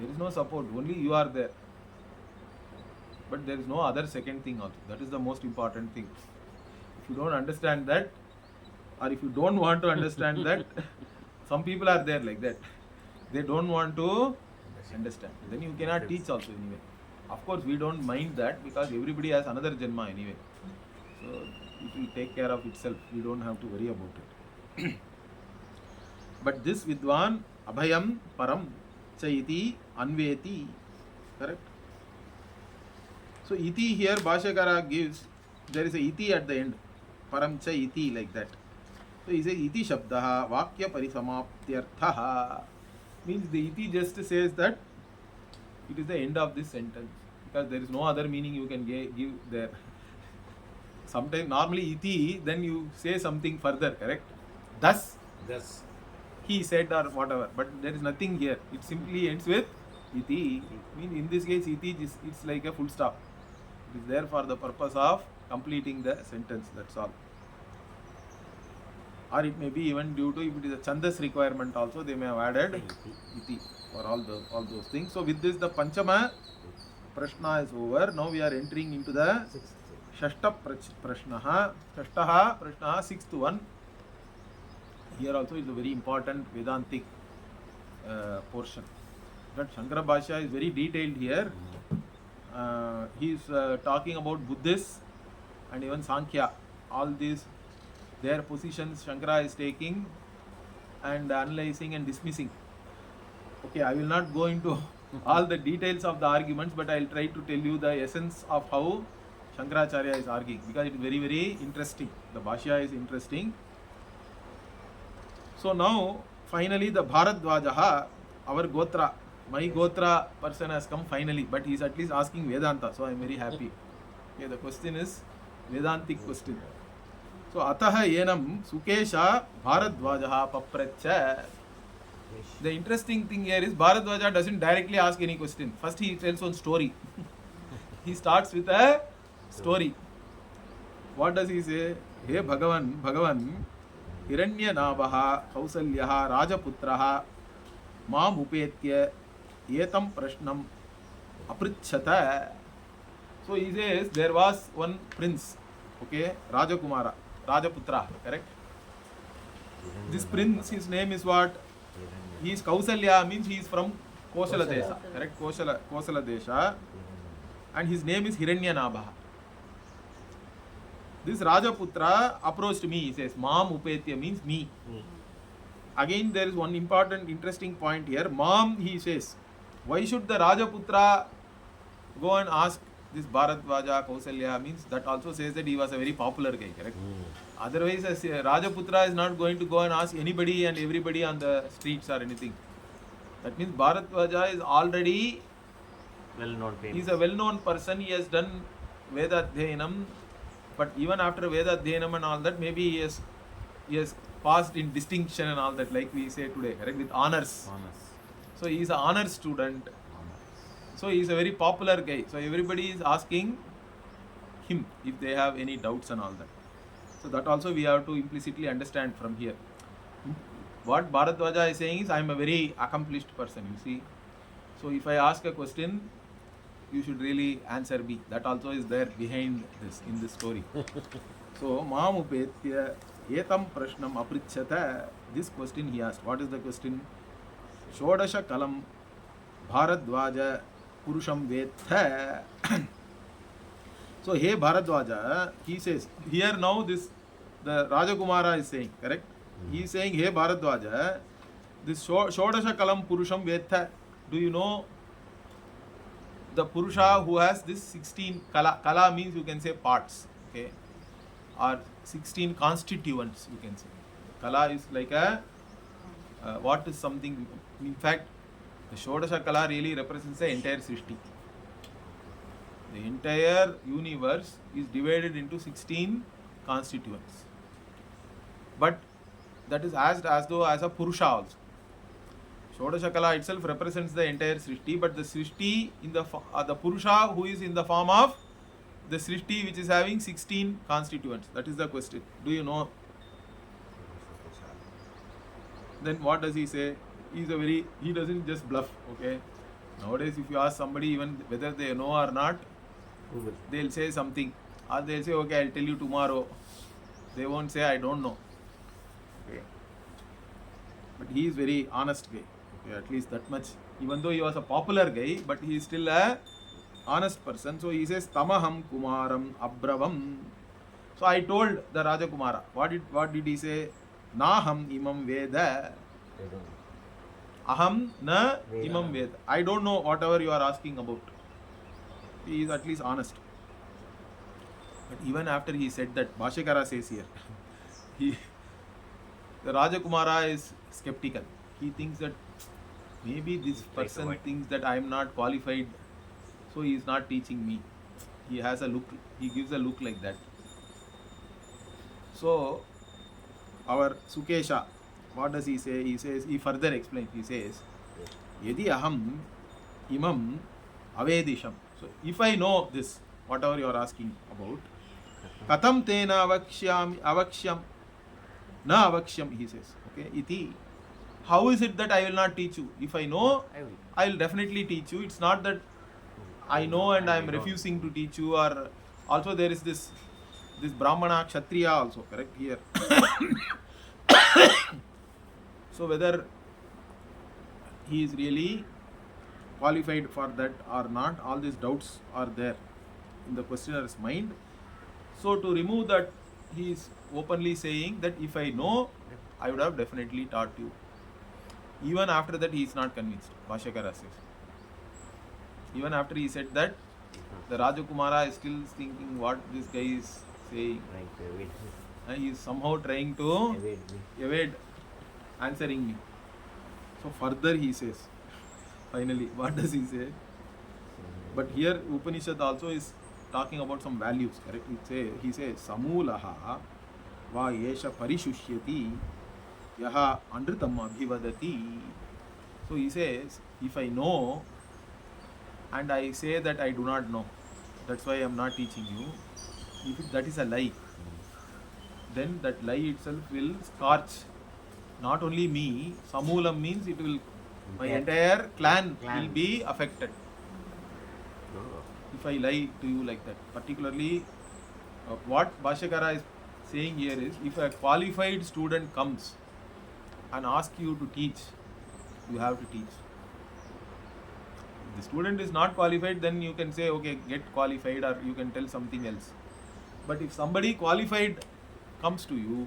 There is no support, only you are there. But there is no other second thing also. That is the most important thing. If you don't understand that, or if you don't want to understand that, some people are there like that. They don't want to understand. Then you cannot teach also anyway. Of course, we don't mind that because everybody has another Janma anyway. So it will take care of itself. We don't have to worry about it. But this Vidwan, Abhayam, Param, Chaiti, Anveti, correct? So iti here Bhashyakara gives, there is a iti at the end. Param cha iti, like that. So he says iti shabdaha vakya parisamaptyarthaha. Means the iti just says that it is the end of this sentence. Because there is no other meaning you can give there. Sometimes normally iti, then you say something further, correct? Thus he said or whatever. But there is nothing here. It simply ends with iti. Means in this case iti it's like a full stop. It is there for the purpose of completing the sentence, that's all. Or it may be even due to, if it is a chandas requirement also, they may have added iti for all those things. So with this the Panchama Prashna is over. Now we are entering into the Shashta Prashnaha. Shashtaha Prashnaha, sixth one. Here also is a very important Vedantic portion. But Shankara Bhashya is very detailed here. He is talking about Buddhists and even Sankhya. All these, their positions Shankara is taking and analyzing and dismissing. Okay, I will not go into all the details of the arguments, but I will try to tell you the essence of how Shankaracharya is arguing, because it is very, very interesting. The Bhashya is interesting. So now, finally, the Bharadwajaha, our Gotra, my Gotra person has come finally, but he is at least asking Vedanta, so I am very happy. Okay, the question is Vedantic question. So, Ataha Yenam Sukesha Bharadwajaha Papracha. The interesting thing here is Bharadwaja doesn't directly ask any question. First he tells one story. He starts with a story. What does he say? Hey Bhagavan, Hiranya Nabaha, Kausalyaha, Rajaputraha, Mam Upetya, Yetam Prashnam, Apritchata. So he says there was one prince, okay, Rajakumara, Rajaputra, correct? This prince, his name is what? He is Kausalya, means he is from Kosala Desha, correct? Kosala Desha, and his name is Hiranyanabaha. This Rajaputra approached me, he says, Mam Upetya means me. Again, there is one important, interesting point here. Mam, he says, why should the Rajaputra go and ask this Bharadwaja, Kausalya, means that also says that he was a very popular guy, correct? Otherwise, as Rajaputra is not going to go and ask anybody and everybody on the streets or anything. That means Bharadwaja is already well-known. He is a well-known person. He has done Veda Dhyanam, but even after Veda Dhyanam and all that, maybe he has passed in distinction and all that, like we say today, correct? With honors. So he is an honor student. So he is a very popular guy. So everybody is asking him if they have any doubts and all that. So that also we have to implicitly understand from here. What Bharadwaja is saying is, I am a very accomplished person, you see. So if I ask a question, you should really answer me. That also is there behind this, in this story. So, Mam upetya etam prashnam aprichyata. This question he asked. What is the question? Shodasha kalam Bharadwaja purusham vetha. So, hey Bharadwaja, he says, here now this, the Rajakumara is saying, correct? He is saying, hey Bharadwaja, this Shodasha kalam purusham vetha. Do you know the Purusha who has this 16 kala? Kala means you can say parts, okay? Or 16 constituents, you can say. Kala is like a, what is something, in fact, the Shodasha Kala really represents the entire Srishti. The entire universe is divided into 16 constituents. But that is as though as a Purusha also. Shodasha Kala itself represents the entire Srishti, but the Srishti in the Purusha who is in the form of the Srishti which is having 16 constituents. That is the question. Do you know? Then what does he say? He doesn't just bluff, okay? Nowadays if you ask somebody even whether they know or not, they'll say something. Or they'll say, okay, I'll tell you tomorrow. They won't say, I don't know. Okay. But he is very honest guy. Okay, at least that much. Even though he was a popular guy, but he is still a honest person. So he says, Tamaham Kumaram Abravam. So I told the Rajakumara, what did he say? Naham imam veda. Aham na imam veda. I don't know whatever you are asking about. He is at least honest. But even after he said that, Bhashyakara says here, the Rajakumara is skeptical. He thinks that maybe this person thinks that I am not qualified, so he is not teaching me. He has a look, he gives a look like that. So, our Sukesha, what does he say? He says, he further explains, he says, Yadi aham imam avedisham. So, if I know this, whatever you are asking about, katam tena avakshyam na avakshyam, he says, okay, iti. How is it that I will not teach you? If I know, I will definitely teach you. It's not that I know and I am refusing to teach you, or also there is this Brahmana, Kshatriya also, correct, here. So whether he is really qualified for that or not, all these doubts are there in the questioner's mind. So to remove that, he is openly saying that if I know, I would have definitely taught you. Even after that, he is not convinced, Bhashyakara says. Even after he said that, the Rajakumara is still thinking what this guy is saying. He is somehow trying to evade answering me. So further he says, finally, what does he say? But here Upanishad also is talking about some values, correct? He says, Samulaha va yesha parishushyati yaha andritam abhivadati. So he says, if I know and I say that I do not know, that's why I am not teaching you, if that is a lie, then that lie itself will scorch not only me, Samulam means it will, my entire clan will be affected. If I lie to you like that. Particularly, what Bhashyakara is saying here is, if a qualified student comes and asks you to teach, you have to teach. If the student is not qualified, then you can say, okay, get qualified, or you can tell something else. But if somebody qualified comes to you,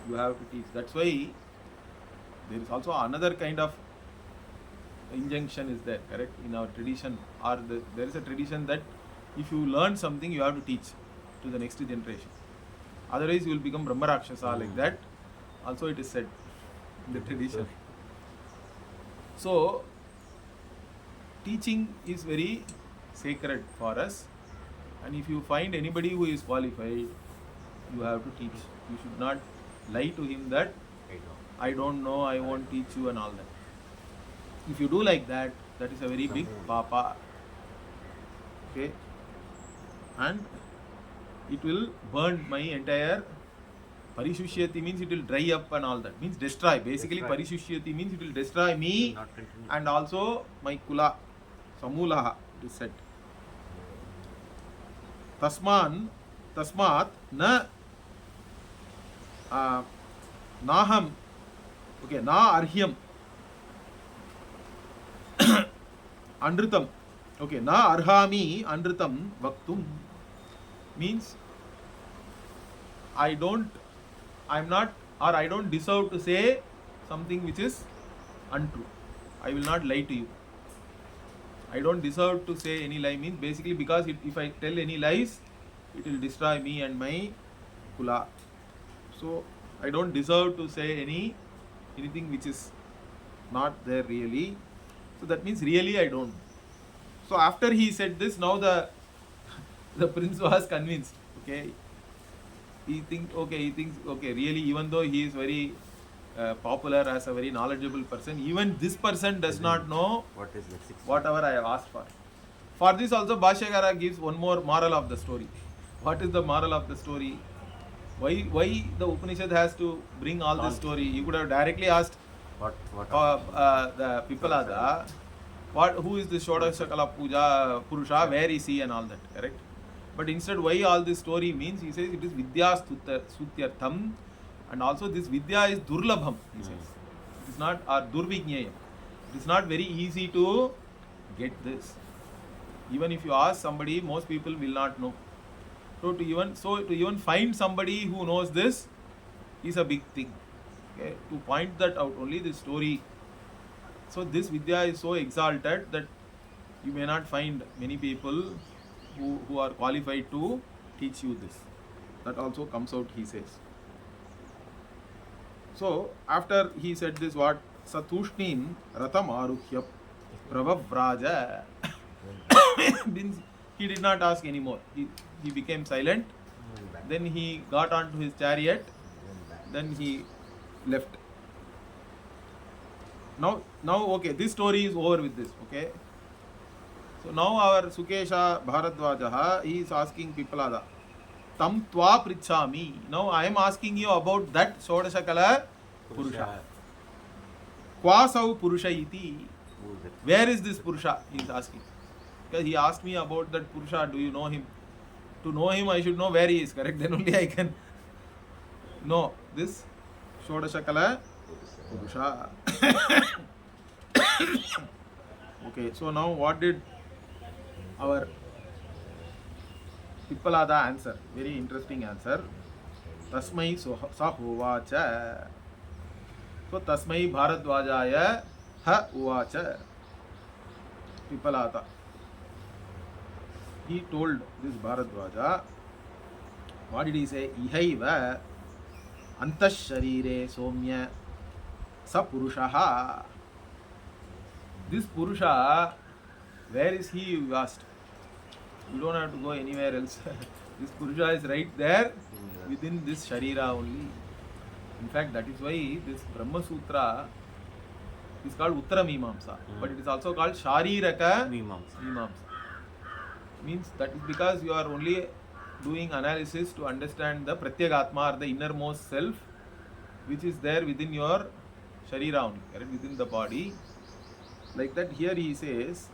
you have to teach. That's why there is also another kind of injunction is there, correct, in our tradition, or there is a tradition that if you learn something, you have to teach to the next generation. Otherwise, you will become Brahma Rakshasa, like that. Also, it is said in the tradition. So, teaching is very sacred for us, and if you find anybody who is qualified, you have to teach. You should not lie to him that I don't know, I won't teach you and all that. If you do like that, that is a very big papa. Okay, and it will burn my entire. Parishushyati means it will dry up and all that. Means destroy. Basically, Parishushyati means it will destroy me and also my kula. Samulaha, it is said. Tasmat na naham. Okay, na arhyam. Andritam. Okay, na arhami andritam vaktum. Means I'm not, or I don't deserve to say something which is untrue. I will not lie to you. I don't deserve to say any lie means basically because if I tell any lies, it will destroy me and my kula. So I don't deserve to say anything which is not there really. So that means really I don't. So after he said this, now the prince was convinced. Okay. He thinks, really, even though he is very popular as a very knowledgeable person, even this person does not know whatever I have asked for. For this also, Bhashyakara gives one more moral of the story. What is the moral of the story? Why the Upanishad has to bring all this story? You could have directly asked the Pipalada, who is the Shodashakala Puja Purusha, where is he and all that, correct? But instead, why all this story means, he says it is Vidya Stutyartham, and also this Vidya is Durlabham, he says. It is not, or Durvijnayam. It is not very easy to get this. Even if you ask somebody, most people will not know. So to even find somebody who knows this is a big thing. Okay? To point that out, only this story. So this Vidya is so exalted that you may not find many people who are qualified to teach you this. That also comes out, he says. So after he said this, what? Satushnim ratam aruhya pravavraja. Means he did not ask anymore. He became silent. Then he got onto his chariot. Then he left. Now okay, this story is over with this. Okay. So now our Sukesha Bharadwajaha, he is asking Pipalada, Tam tva prichami. Now I am asking you about that Shodashakala Purusha. Kwasau Purusha iti. Where is this Purusha? He is asking. Because he asked me about that Purusha, do you know him? To know him, I should know where he is, correct? Then only I can know this Shodashakala Purusha. Okay, so now what did our Pipalada answer? Very interesting answer. Tasmai sahovacha. So Tasmai Bharadwajaya ha uvacha. Pipalada. He told this Bharadwaja, what did he say? Ihaiva antasharire somya sa purushaha. This Purusha, where is he, you asked? You don't have to go anywhere else. This Purusha is right there within this Sharira only. In fact, that is why this Brahma Sutra is called Uttara Mimamsa. But it is also called Shariraka Mimamsa. Means that is because you are only doing analysis to understand the Pratyagatma, or the innermost self, which is there within your Sharira only, correct? Within the body. Like that, here he says,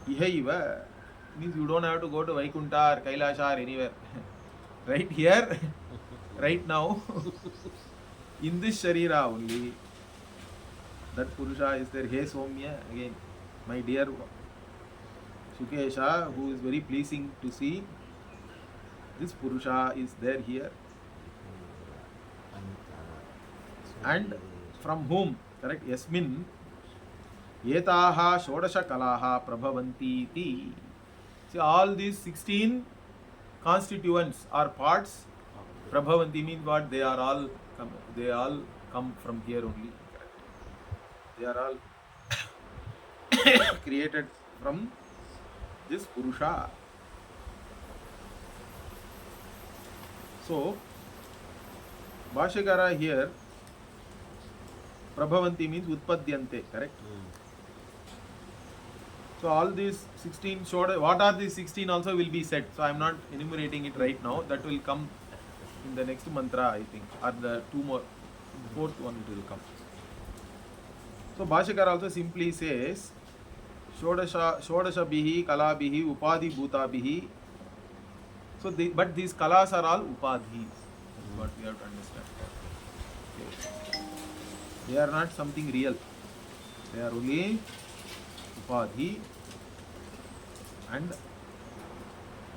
Ihaiva, means you don't have to go to Vaikunta or Kailasha or anywhere. Right here, right now, in this Sharira only, that Purusha is there. Hey Somya, again, my dear Sukesha, who is very pleasing to see, this Purusha is there here. And from whom? Correct? Yasmin Yetaha Shodasha Kalaha Prabhavanti iti. See, all these 16 constituents or parts, Prabhavanti means what? They all come from here only. Correct? They are all created from this Purusha. So, Bhashyakara here, Prabhavanti means Utpadyante, correct? So all these 16 showed what are these 16 also will be said. So I am not enumerating it right now. That will come in the next mantra, I think, or the two more, fourth one it will come. So Bhashakar also simply says Shodasha bihi kala bihi upadhi bhuta bihi. So but these kalas are all upadhis. That's what we have to understand. Okay. They are not something real. They are only upadhi. And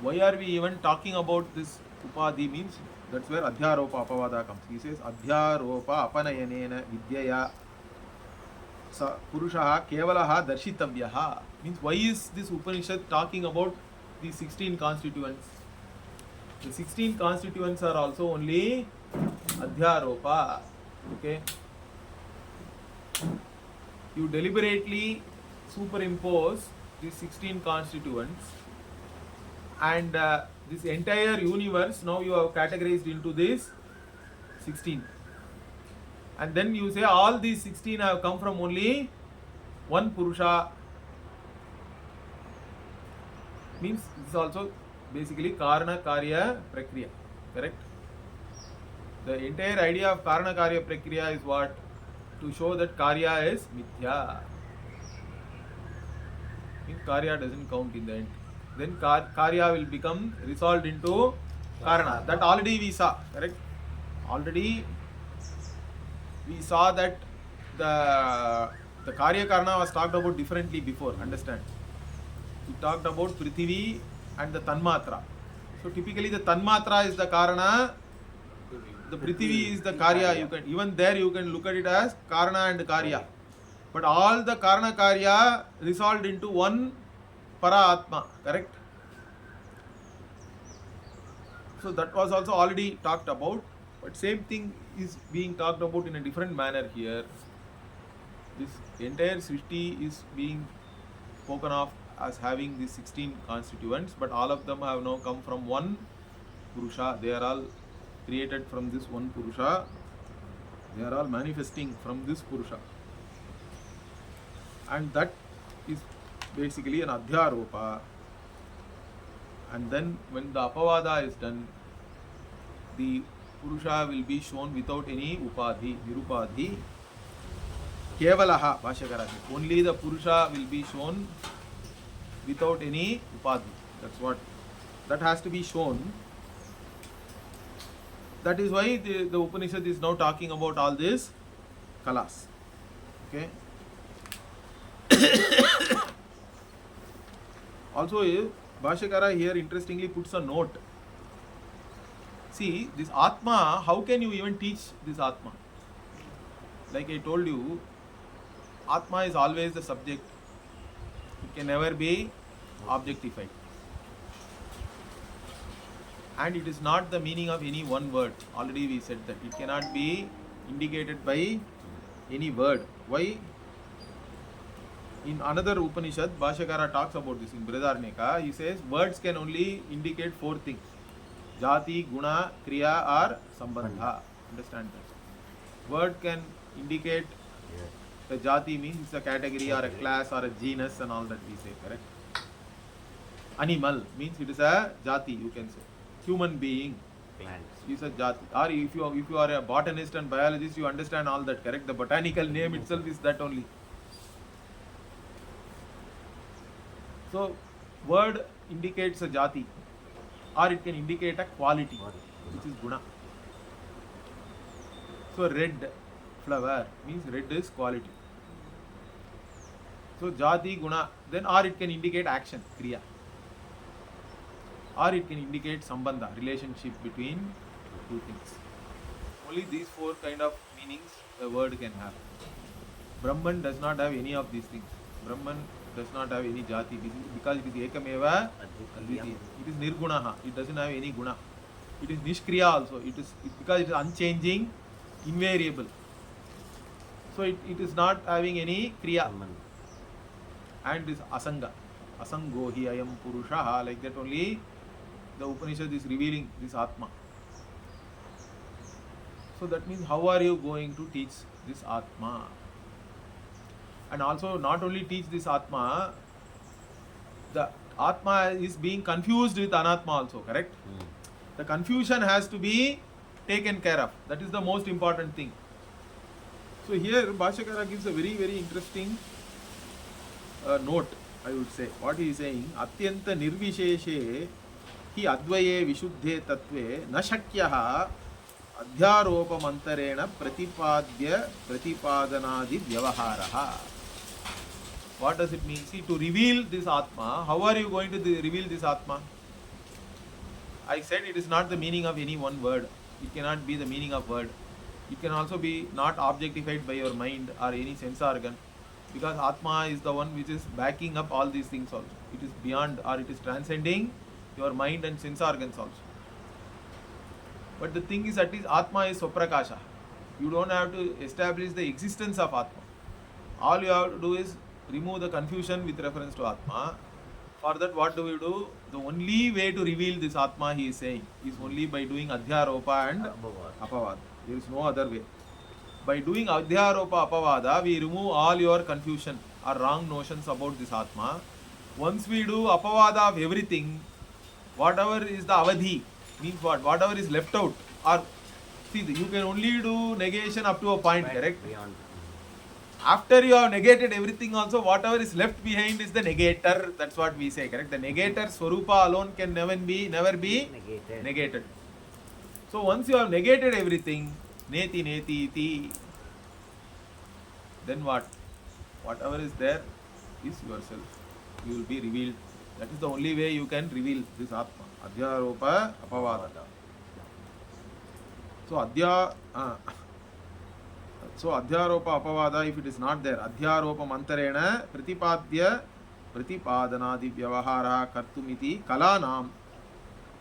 why are we even talking about this upadhi means that's where adhyaropa apavada comes. He says adhyaropa apanayanena vidyaya sa purushaha kevalaha darshitavyaha. Means why is this Upanishad talking about these 16 constituents? The 16 constituents are also only adhyaropa. Okay. You deliberately superimpose these 16 constituents, and this entire universe now you have categorized into this 16, and then you say all these 16 have come from only one Purusha. Means this is also basically Karana Karya Prakriya, correct? The entire idea of Karana Karya Prakriya is what? To show that Karya is Mithya. Means Karya doesn't count in the end. Then Karya will become resolved into Karana. That already we saw, correct? Already we saw that the Karya Karana was talked about differently before, understand? We talked about Prithvi and the Tanmatra. So typically the Tanmatra is the Karana, the Prithvi is the Karya. You can even there you can look at it as Karana and Karya. But all the Karana Karya resolved into one Para-Atma, correct? So that was also already talked about, but same thing is being talked about in a different manner here. This entire Srishti is being spoken of as having these 16 constituents, but all of them have now come from one Purusha. They are all created from this one Purusha. They are all manifesting from this Purusha. And that is basically an Adhyaropa. And then when the Apavada is done, the Purusha will be shown without any Upadhi, Nirupadhi. Kevalaha, Bhashakara. Only the Purusha will be shown without any Upadhi. That's what, that has to be shown. That is why the Upanishad is now talking about all these kalas. Okay. Also, Bhashakara here interestingly puts a note. See, this Atma, how can you even teach this Atma? Like I told you, Atma is always the subject. It can never be objectified. And it is not the meaning of any one word. Already we said that. It cannot be indicated by any word. Why? In another Upanishad, Bhashakara talks about this in Brihadaranyaka. He says words can only indicate four things: Jati, Guna, Kriya or Sambandha. Understand that? Word can indicate the Jati means it's a category or a class or a genus and all that we say, correct? Animal means it is a Jati, you can say. Human being is a Jati. Or if you are a botanist and biologist, you understand all that, correct? The botanical name itself is that only. So, word indicates a Jati, or it can indicate a quality, which is Guna. So, red flower means red is quality. So, Jati, Guna, then or it can indicate action, Kriya. Or it can indicate Sambandha, relationship between two things. Only these four kind of meanings the word can have. Brahman does not have any of these things. Brahman does not have any Jati because it is Ekameva Advitiya. It is Nirgunaha. It doesn't have any Guna. It is Nishkriya also. Because it is unchanging, invariable. So it is not having any Kriya. And this Asanga. Asango hi ayam Purushaha. Like that only the Upanishad is revealing this Atma. So that means how are you going to teach this Atma? And also not only teach this Atma, the Atma is being confused with Anatma also, correct? The confusion has to be taken care of. That is the most important thing. So here Bhashyakara gives a very, very interesting note, I would say. What he is saying, Atyanta nirvisheshe hi advaye vishuddhe tattve na shakyaha adhyaropamantarena pratipadya pratipadanadi vyavaharaha. What does it mean? See, to reveal this Atma, how are you going to reveal this Atma? I said it is not the meaning of any one word. It cannot be the meaning of word. It can also be not objectified by your mind or any sense organ, because Atma is the one which is backing up all these things also. It is beyond, or it is transcending your mind and sense organs also. But the thing is, at least Atma is Swaprakasha. You don't have to establish the existence of Atma. All you have to do is remove the confusion with reference to Atma. For that, what do we do? The only way to reveal this Atma, he is saying, is only by doing Adhyaropa and Apavada. There is no other way. By doing Adhyaropa Apavada, we remove all your confusion or wrong notions about this Atma. Once we do Apavada of everything, whatever is the Avadhi, means what? Whatever is left out, or see, you can only do negation up to a point, correct? Beyond. After you have negated everything also, whatever is left behind is the negator. That's what we say, correct? The negator Swarupa alone can never be negated. So once you have negated everything, neti neti iti, then what? Whatever is there is yourself. You will be revealed. That is the only way you can reveal this Atma. Adhyaropa Apavada. So Adhyaropa Apavada, if it is not there, Adhyaropa Mantarena Pratipadya Pratipadanadi Vyavahara Kartumiti Kalanam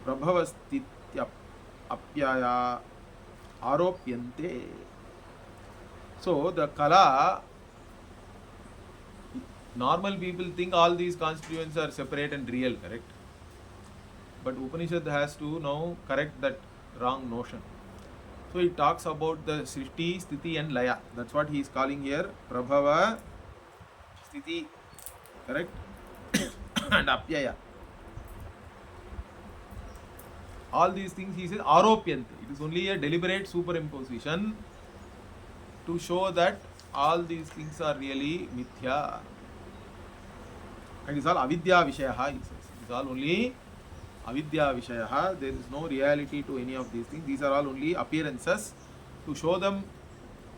Prabhavastitya Apyaya Aropyante. So the Kala, normal people think all these constituents are separate and real, correct? But Upanishad has to now correct that wrong notion. So it talks about the Srishti, Sthiti and Laya. That's what he is calling here. Prabhava, Sthiti, correct? And Apyaya. All these things he says Aropyante. It is only a deliberate superimposition to show that all these things are really mithya. And it is all avidya vishayaha, he says. It is all only avidya vishayaha. There is no reality to any of these things. These are all only appearances. To show them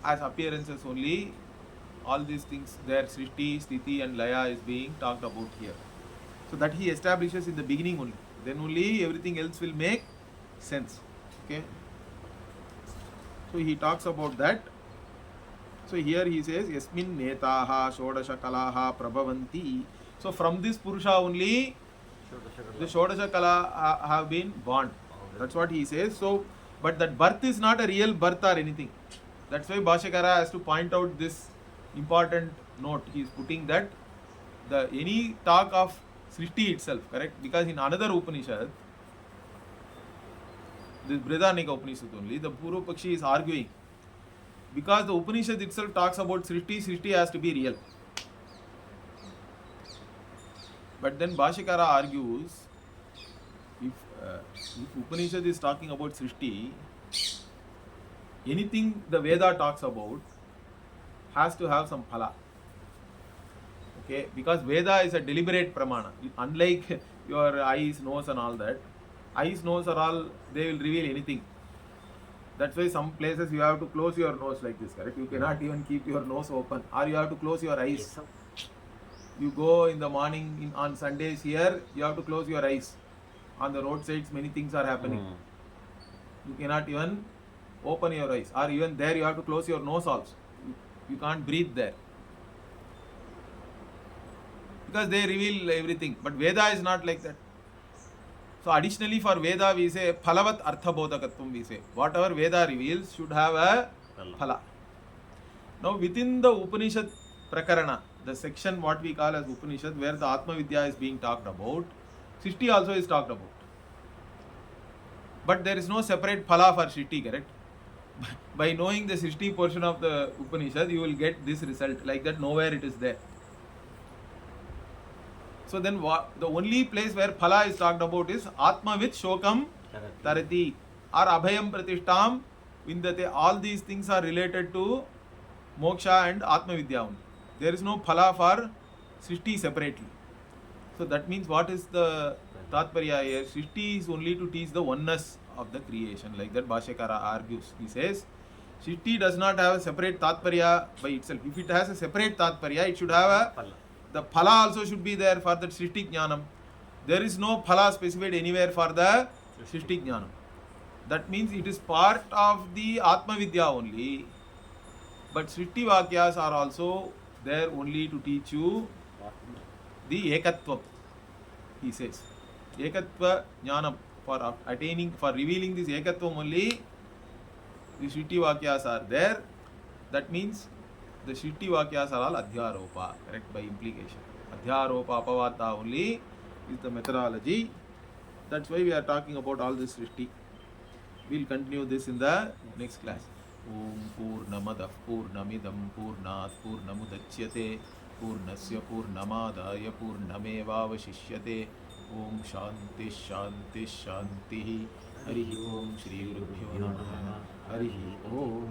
as appearances only, all these things, their Srishti, Sthiti and Laya is being talked about here. So that he establishes in the beginning only. Then only everything else will make sense. Okay. So he talks about that. So here he says, Yasmin netaha shodasha kalaha prabhavanti. So from this Purusha only, the Shodasha Kala have been born. That's what he says. So, but that birth is not a real birth or anything. That's why Bhashyakara has to point out this important note. He is putting that the any talk of Srishti itself, correct? Because in another Upanishad, this Brihadaranyaka Upanishad only, the Purva Pakshi is arguing. Because the Upanishad itself talks about Srishti, Srishti has to be real. But then Bhashyakara argues, if Upanishad is talking about Srishti, anything the Veda talks about has to have some phala. Okay, because Veda is a deliberate pramana. Unlike your eyes, nose and all that, eyes, nose are all, they will reveal anything. That's why some places you have to close your nose like this, correct? You cannot even keep your nose open, or you have to close your eyes. You go in the morning on Sundays here, you have to close your eyes. On the roadsides, many things are happening. You cannot even open your eyes, or even there you have to close your nose also. You can't breathe there. Because they reveal everything. But Veda is not like that. So additionally for Veda we say phalavat artha bodhakatvam we say. Whatever Veda reveals should have a phala. Now within the Upanishad Prakarana, the section what we call as Upanishad, where the Atma Vidya is being talked about, Srishti also is talked about. But there is no separate phala for Srishti, correct? By knowing the Srishti portion of the Upanishad, you will get this result. Like that, nowhere it is there. So then the only place where phala is talked about is Atma with Shokam Tarati or Abhayam Pratishtam Vindate. All these things are related to Moksha and Atma Vidya only. There is no phala for Srishti separately. So that means what is the Tatparya here? Srishti is only to teach the oneness of the creation. Like that Bhashyakara argues. He says, Srishti does not have a separate Tatparya by itself. If it has a separate Tatparya, it should have a... The phala also should be there for the Srishti Jnanam. There is no phala specified anywhere for the Srishti Jnanam. That means it is part of the Atma Vidya only. But Srishti Vakyas are also there only to teach you the Ekatva. He says, Ekatva Jnanam. For attaining, for revealing this Ekatvam only, the Srishti Vakyas are there. That means the Srishti Vakyas are all Adhyaropa, correct, by implication. Adhyaropa Apavata only is the methodology. That's why we are talking about all this Srishti. We'll continue this in the next class. Om Purnamadav Purnamidam Purnat Purnamudachyate Purnasya Purnamadaya Purnamevavashishyate. Om Shanti Shanti Shanti. Harihi Om Shri Gurubhyo Namaha. Harihi Om.